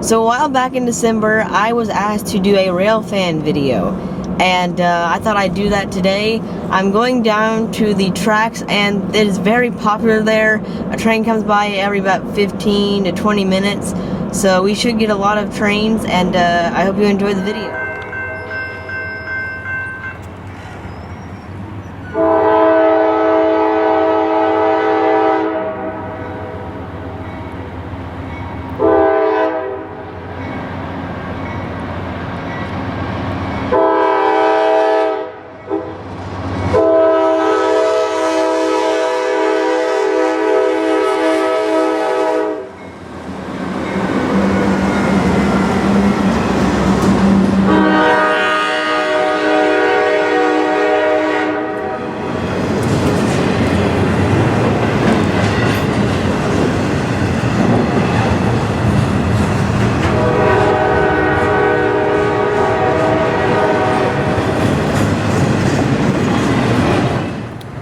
So a while back in December, I was asked to do a railfan video, and I thought I'd do that today. I'm going down to the tracks, and it is very popular there. A train comes by every about 15 to 20 minutes, so we should get a lot of trains, and I hope you enjoy the video.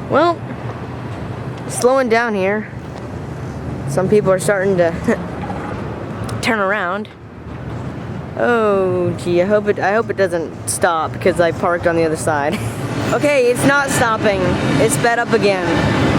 Well, slowing down here. Some people are starting to turn around. Oh gee, I hope it doesn't stop because I parked on the other side. Okay, it's not stopping. It's sped up again.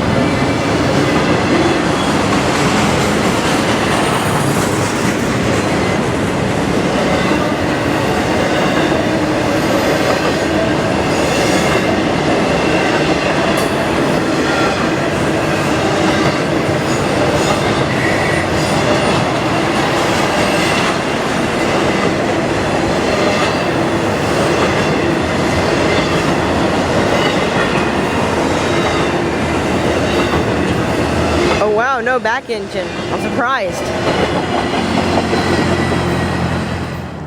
Wow, no back engine. I'm surprised.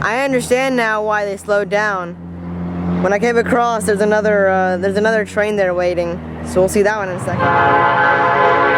I understand now why they slowed down. When I came across, there's another train there waiting. So we'll see that one in a second.